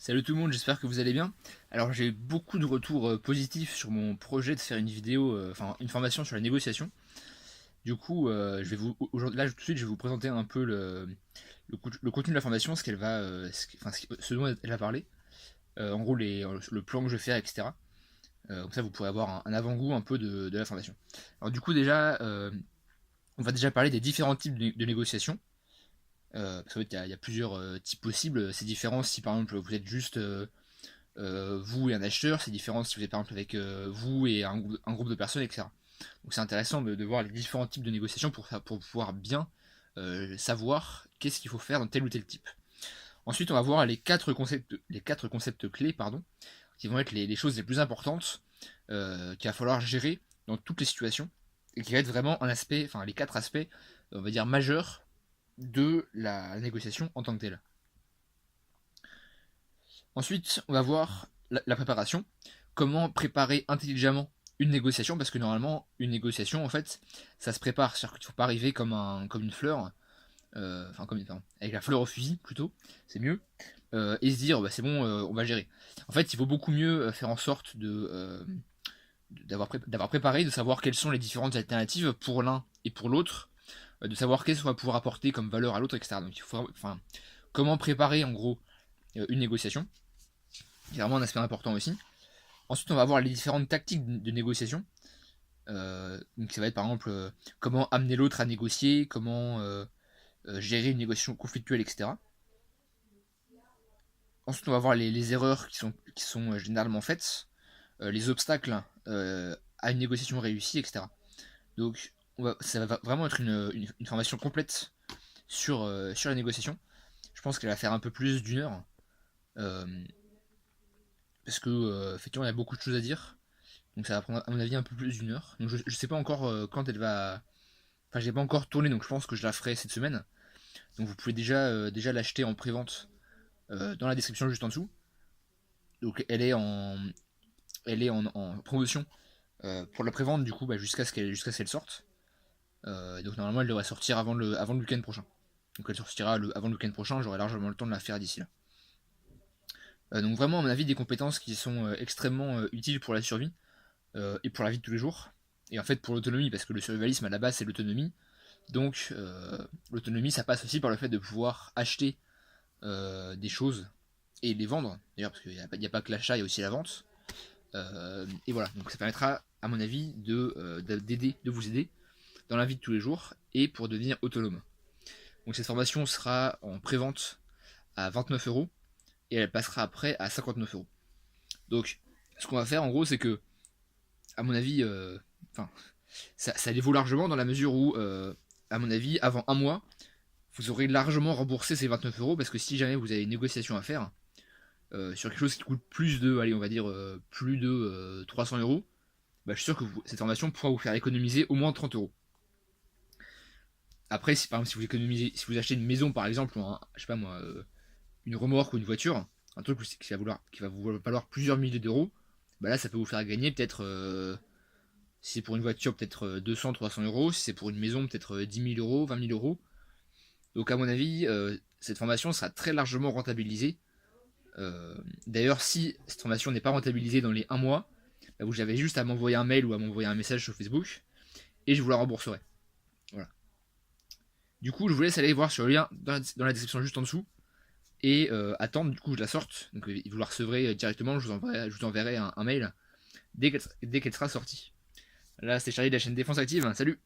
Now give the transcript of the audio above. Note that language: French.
Salut tout le monde, j'espère que vous allez bien. Alors j'ai eu beaucoup de retours positifs sur mon projet de faire une vidéo, enfin une formation sur la négociation. Du coup, je vais vous aujourd'hui, là tout de suite, je vais vous présenter un peu le contenu de la formation, ce qu'elle va, ce dont elle va parler. En gros, le plan que je vais faire, etc. Comme ça, vous pourrez avoir un avant-goût un peu de la formation. Alors du coup, déjà, on va déjà parler des différents types de négociations. Parce qu'en fait, il y a plusieurs types possibles. C'est différent si par exemple vous êtes juste vous et un acheteur, c'est différent si vous êtes par exemple avec vous et un groupe de personnes, etc. Donc c'est intéressant de voir les différents types de négociations pour pouvoir bien savoir qu'est-ce qu'il faut faire dans tel ou tel type. Ensuite, on va voir les quatre concepts clés, pardon, qui vont être les choses les plus importantes qu'il va falloir gérer dans toutes les situations et qui va être vraiment un aspect, enfin les quatre aspects, on va dire majeurs de la négociation en tant que telle. Ensuite, on va voir la préparation. Comment préparer intelligemment une négociation, parce que normalement, une négociation, en fait, ça se prépare. C'est-à-dire qu'il ne faut pas arriver comme une fleur, enfin, pardon, avec la fleur au fusil, plutôt, c'est mieux, et se dire, bah, c'est bon, on va gérer. En fait, il vaut beaucoup mieux faire en sorte d'avoir préparé, de savoir quelles sont les différentes alternatives pour l'un et pour l'autre, de savoir qu'est-ce qu'on va pouvoir apporter comme valeur à l'autre, etc. Donc, il faut, enfin, comment préparer, en gros, une négociation. C'est vraiment un aspect important aussi. Ensuite, on va voir les différentes tactiques de négociation. Donc, ça va être par exemple comment amener l'autre à négocier, comment gérer une négociation conflictuelle, etc. Ensuite, on va voir les erreurs qui sont généralement faites, les obstacles à une négociation réussie, etc. Donc, ça va vraiment être une formation complète sur la négociation. Je pense qu'elle va faire un peu plus d'une heure. Euh, Parce que effectivement il y a beaucoup de choses à dire. Donc ça va prendre à mon avis un peu plus d'une heure. Donc je sais pas encore quand elle va. Enfin j'ai pas encore tourné donc je pense que je la ferai cette semaine. Donc vous pouvez déjà l'acheter en pré-vente dans la description juste en dessous. Donc elle est en promotion pour la pré-vente du coup bah, jusqu'à ce qu'elle sorte. Donc normalement elle devrait sortir avant le week-end prochain. Donc elle sortira avant le week-end prochain, j'aurai largement le temps de la faire d'ici là. Donc vraiment à mon avis des compétences qui sont extrêmement utiles pour la survie. Et pour la vie de tous les jours. Et en fait pour l'autonomie, parce que le survivalisme à la base c'est l'autonomie. Donc l'autonomie ça passe aussi par le fait de pouvoir acheter des choses et les vendre. D'ailleurs parce qu'il n'y a pas que l'achat, il y a aussi la vente. Et voilà, donc ça permettra à mon avis de vous aider dans la vie de tous les jours et pour devenir autonome. Donc cette formation sera en pré-vente à 29 € et elle passera après à 59 €. Donc ce qu'on va faire en gros c'est que à mon avis, enfin, ça les vaut largement dans la mesure où, à mon avis, avant un mois, vous aurez largement remboursé ces 29 € parce que si jamais vous avez une négociation à faire sur quelque chose qui coûte plus de, allez, on va dire plus de 300 €, bah, je suis sûr que cette formation pourra vous faire économiser au moins 30 €. Après, si par exemple, si vous achetez une maison par exemple, ou je sais pas moi, une remorque ou une voiture, un truc qui va vous valoir plusieurs milliers d'euros, bah là ça peut vous faire gagner peut-être si c'est pour une voiture, peut-être 200, 300 €. Si c'est pour une maison, peut-être 10 000 €, 20 000 euros. Donc, à mon avis, cette formation sera très largement rentabilisée. D'ailleurs, si cette formation n'est pas rentabilisée dans les 1 mois, bah, vous avez juste à m'envoyer un mail ou à m'envoyer un message sur Facebook et je vous la rembourserai. Voilà. Du coup, je vous laisse aller voir sur le lien dans la description juste en dessous et attendre du coup que je la sorte. Donc, vous la recevrez directement. Je vous enverrai un mail dès qu'elle sera sortie. Là, c'était Charlie de la chaîne Défense Active. Salut!